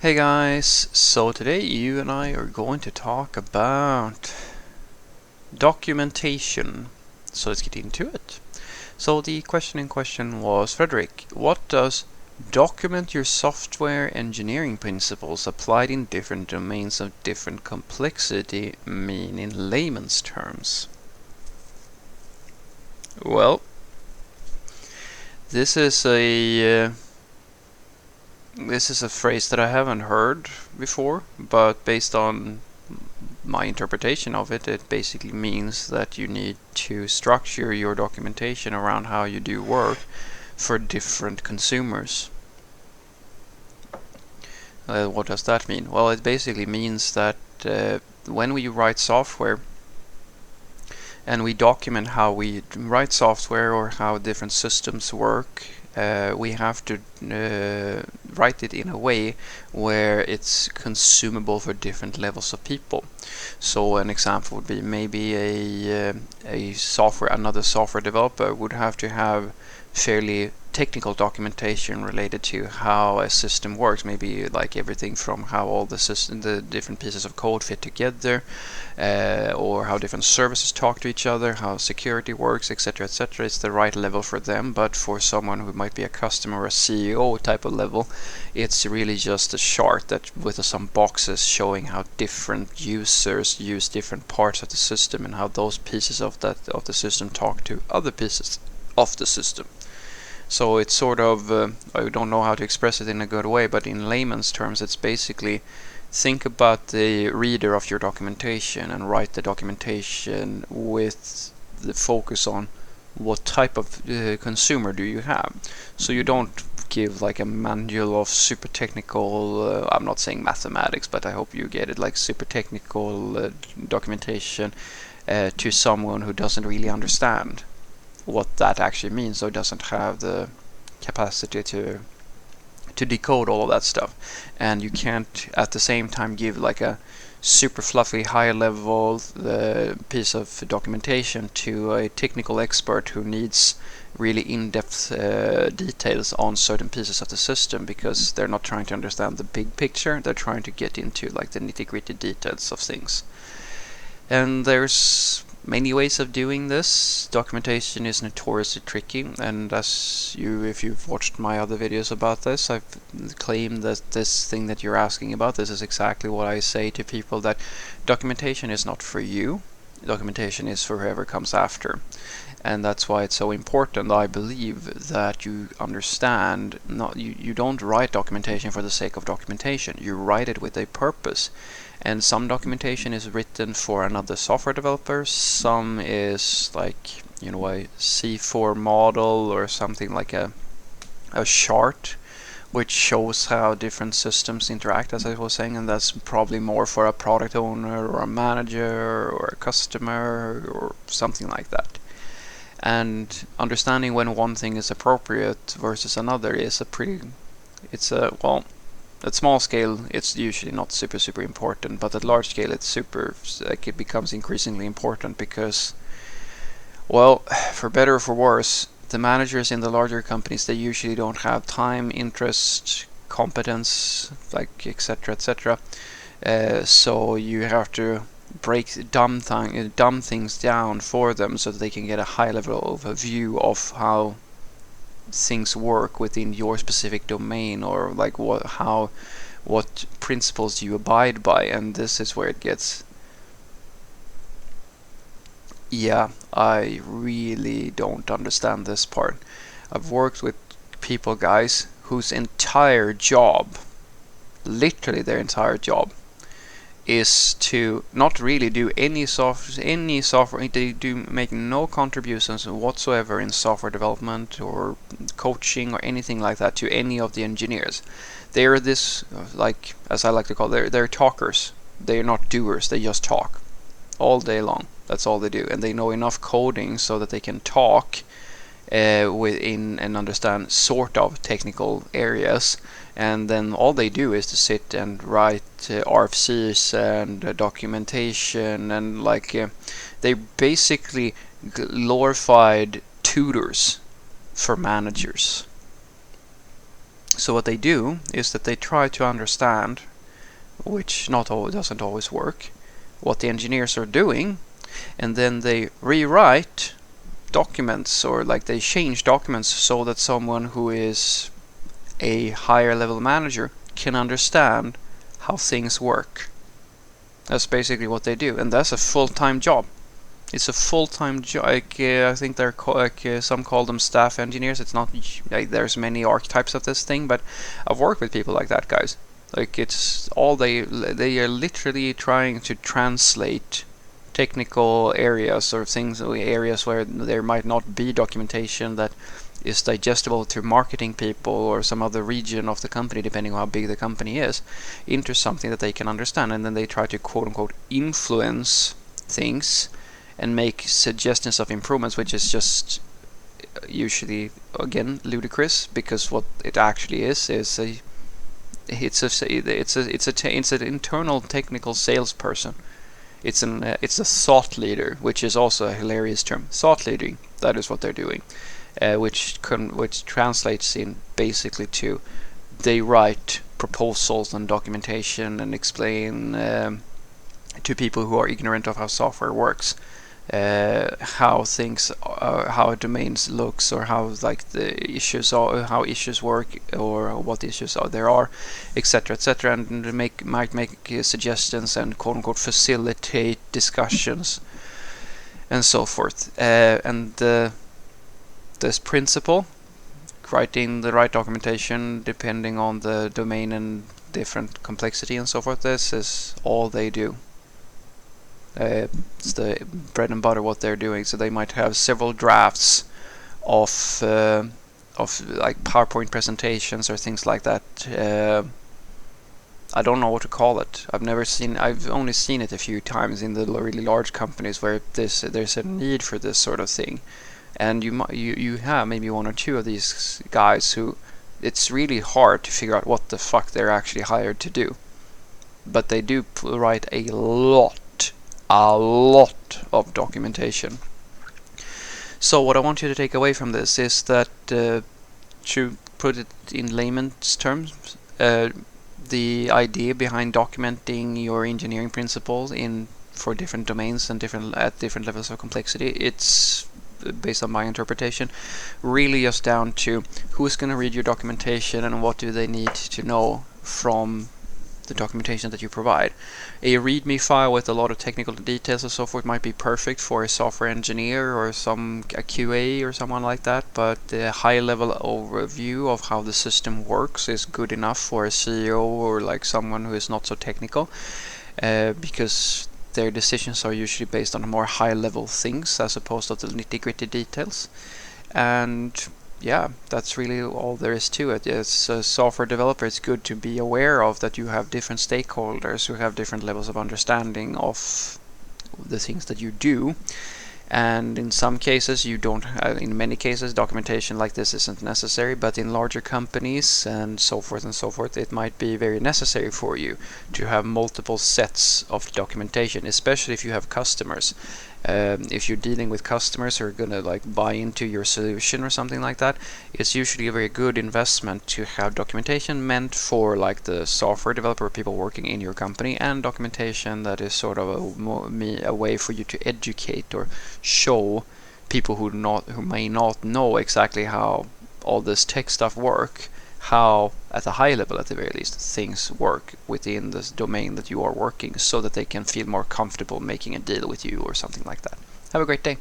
Hey guys, so today you and I are going to talk about documentation. So let's get into it. So the question in question was, Frederick, what does document your software engineering principles applied in different domains of different complexity mean in layman's terms? Well, this is a phrase that I haven't heard before, but based on my interpretation of it, it basically means that you need to structure your documentation around how you do work for different consumers. What does that mean? Well, it basically means that when we write software and we document how we write software or how different systems work, we have to write it in a way where it's consumable for different levels of people. So an example would be maybe another software developer would have to have fairly technical documentation related to how a system works, maybe like everything from how all the different pieces of code fit together, or how different services talk to each other, how security works, etc., etc. It's the right level for them, but for someone who might be a customer or a CEO type of level, it's really just a chart that with some boxes showing how different users use different parts of the system and how those pieces of the system talk to other pieces of the system. So it's sort of, I don't know how to express it in a good way, but in layman's terms, it's basically think about the reader of your documentation and write the documentation with the focus on what type of consumer do you have. So you don't give like a manual of super technical, I'm not saying mathematics, but I hope you get it, like super technical documentation to someone who doesn't really understand what that actually means, or doesn't have the capacity to decode all of that stuff. And you can't at the same time give like a super fluffy high level piece of documentation to a technical expert who needs really in-depth details on certain pieces of the system, because they're not trying to understand the big picture, they're trying to get into like the nitty-gritty details of things. And there's many ways of doing this. Documentation is notoriously tricky, and if you've watched my other videos about this, I've claimed that this thing that you're asking about, this is exactly what I say to people, that documentation is not for you. Documentation is for whoever comes after. And that's why it's so important, I believe, that you understand, you don't write documentation for the sake of documentation. You write it with a purpose. And some documentation is written for another software developer, some is like, a C4 model or something like a chart which shows how different systems interact, as I was saying, and that's probably more for a product owner or a manager or a customer or something like that. And understanding when one thing is appropriate versus another is at small scale it's usually not super important, but at large scale it becomes increasingly important, because, well, for better or for worse, the managers in the larger companies, they usually don't have time, interest, competence, like etc., etc. So you have to break dumb things down for them so that they can get a high level overview of how things work within your specific domain, or like what principles you abide by. And this is where it gets, yeah, I really don't understand this part. I've worked with people, guys, whose entire job, literally their entire job, is to not really do any software. They do make no contributions whatsoever in software development or coaching or anything like that to any of the engineers. They are this, like, as I like to call, they're talkers. They're not doers. They just talk all day long. That's all they do, and they know enough coding so that they can talk within and understand sort of technical areas, and then all they do is to sit and write RFCs and documentation, and they basically glorified tutors for managers. So what they do is that they try to understand, which not always, doesn't always work, what the engineers are doing, and then they rewrite documents, or like they change documents so that someone who is a higher level manager can understand how things work. That's basically what they do, and that's a full-time job. It's a full-time job. Like, I think they're some call them staff engineers. It's not like there's many archetypes of this thing, but I've worked with people like that, guys. Like, it's all they are literally trying to translate technical areas or things, areas where there might not be documentation that is digestible to marketing people or some other region of the company, depending on how big the company is, into something that they can understand, and then they try to quote-unquote influence things and make suggestions of improvements, which is just usually, again, ludicrous, because what it actually is a it's an internal technical salesperson. It's a thought leader, which is also a hilarious term. Thought leading, that is what they're doing, which translates in basically to they write proposals and documentation and explain to people who are ignorant of how software works, how things, how domains looks, or how like the issues are, how issues work, or what issues there are, etc., etc., and might make suggestions and quote unquote facilitate discussions and so forth. And this principle, writing the right documentation depending on the domain and different complexity and so forth, this is all they do. It's the bread and butter what they're doing. So they might have several drafts of like PowerPoint presentations or things like that. I don't know what to call it. I've only seen it a few times in the really large companies where there's a need for this sort of thing, and you have maybe one or two of these guys who it's really hard to figure out what the fuck they're actually hired to do, but they do write a lot of documentation. So what I want you to take away from this is that, to put it in layman's terms, the idea behind documenting your engineering principles for different domains and at different levels of complexity, it's based on my interpretation, really just down to who's going to read your documentation and what do they need to know from the documentation that you provide. A README file with a lot of technical details and so forth might be perfect for a software engineer or a QA or someone like that, but the high-level overview of how the system works is good enough for a CEO or like someone who is not so technical, because their decisions are usually based on more high-level things as opposed to the nitty-gritty details. And yeah, that's really all there is to it. As a software developer, it's good to be aware of that you have different stakeholders who have different levels of understanding of the things that you do. And in some cases, in many cases, documentation like this isn't necessary, but in larger companies and so forth, it might be very necessary for you to have multiple sets of documentation, especially if you have customers. If you're dealing with customers who are gonna like buy into your solution or something like that, it's usually a very good investment to have documentation meant for like the software developer or people working in your company, and documentation that is sort of a way for you to educate or show people who may not know exactly how all this tech stuff work, how at a high level at the very least things work within this domain that you are working, so that they can feel more comfortable making a deal with you or something like that. Have a great day.